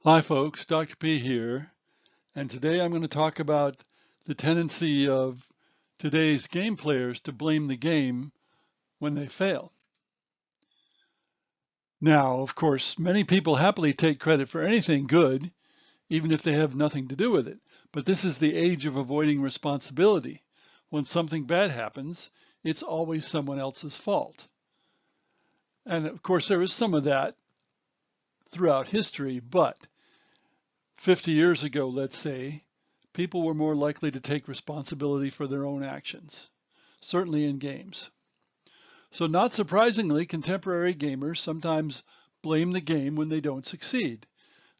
Hi folks, Dr. P here, and today I'm going to talk about the tendency of today's game players to blame the game when they fail. Now, of course, many people happily take credit for anything good, even if they have nothing to do with it. But this is the age of avoiding responsibility. When something bad happens, it's always someone else's fault. And of course, there is some of that throughout history, but 50 years ago, let's say, people were more likely to take responsibility for their own actions, certainly in games. So not surprisingly, contemporary gamers sometimes blame the game when they don't succeed.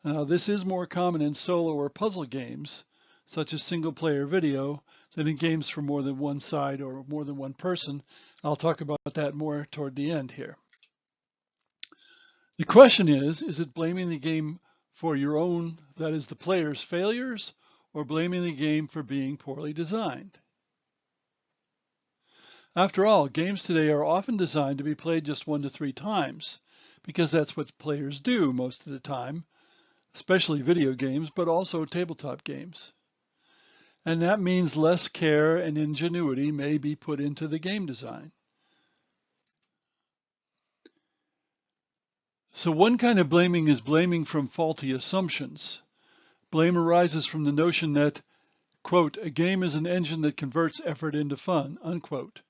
Now, this is more common in solo or puzzle games, such as single-player video, than in games for more than one side or more than one person. I'll talk about that more toward the end here. The question is it blaming the game for your own, that is the player's failures, or blaming the game for being poorly designed? After all, games today are often designed to be played just 1 to 3 times, because that's what players do most of the time, especially video games, but also tabletop games. And that means less care and ingenuity may be put into the game design. So one kind of blaming is blaming from faulty assumptions. Blame arises from the notion that, quote, a game is an engine that converts effort into fun, unquote.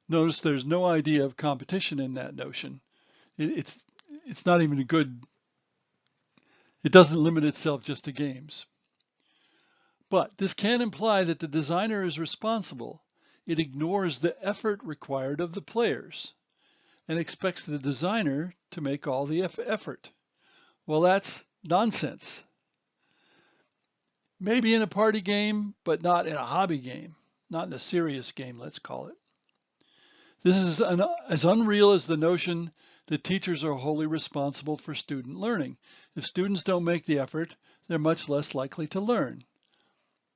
Notice there's no idea of competition in that notion. It's not even a good, it doesn't limit itself just to games. But this can imply that the designer is responsible. It ignores the effort required of the players and expects the designer to make all the effort. Well, that's nonsense. Maybe in a party game, but not in a hobby game, not in a serious game, let's call it. This is as unreal as the notion that teachers are wholly responsible for student learning. If students don't make the effort, they're much less likely to learn.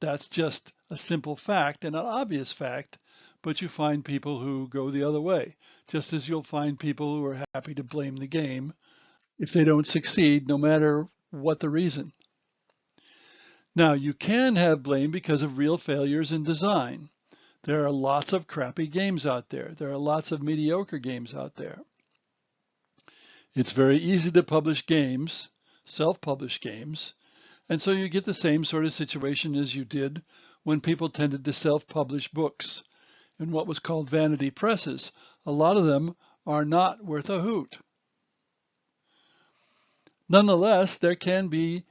That's just a simple fact and an obvious fact, but you find people who go the other way, just as you'll find people who are happy to blame the game if they don't succeed, no matter what the reason. Now, you can have blame because of real failures in design. There are lots of crappy games out there. There are lots of mediocre games out there. It's very easy to publish games, self-publish games, and so you get the same sort of situation as you did when people tended to self-publish books in what was called vanity presses. A lot of them are not worth a hoot. Nonetheless, there can be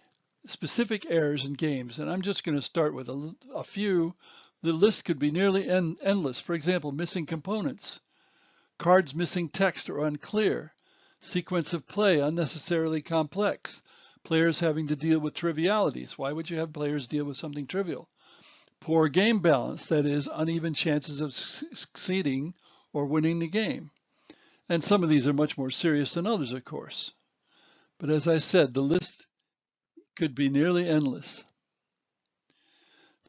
specific errors in games, and I'm just going to start with a few. The list could be nearly endless. For example, missing components, cards missing text or unclear, sequence of play unnecessarily complex, players having to deal with trivialities. Why would you have players deal with something trivial? Poor game balance, that is, uneven chances of succeeding or winning the game. And some of these are much more serious than others, of course. But as I said, the list could be nearly endless.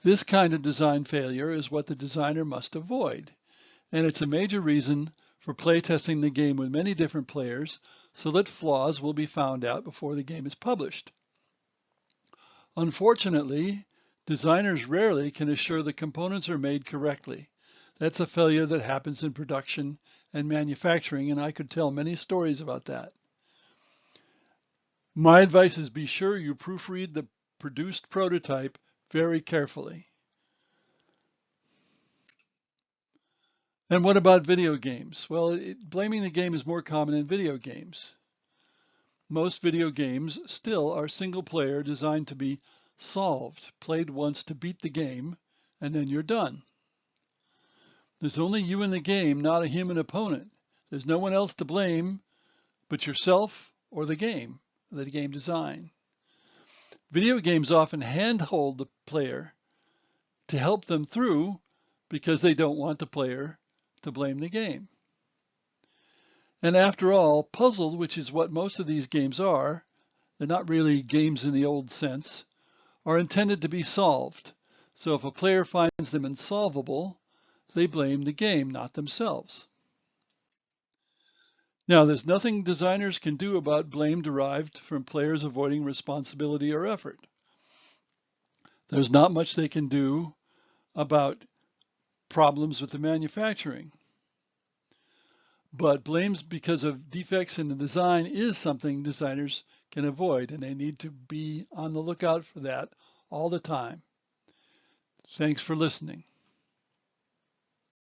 This kind of design failure is what the designer must avoid, and it's a major reason for playtesting the game with many different players so that flaws will be found out before the game is published. Unfortunately, designers rarely can assure the components are made correctly. That's a failure that happens in production and manufacturing, and I could tell many stories about that. My advice is be sure you proofread the produced prototype very carefully. And what about video games? Well, blaming the game is more common in video games. Most video games still are single player, designed to be solved, played once to beat the game, and then you're done. There's only you in the game, not a human opponent. There's no one else to blame but yourself or the game design. Video games often handhold the player to help them through because they don't want the player to blame the game. And after all, puzzles, which is what most of these games are, they're not really games in the old sense, are intended to be solved. So if a player finds them insolvable, they blame the game, not themselves. Now, there's nothing designers can do about blame derived from players avoiding responsibility or effort. There's not much they can do about problems with the manufacturing. But blames because of defects in the design is something designers can avoid, and they need to be on the lookout for that all the time. Thanks for listening.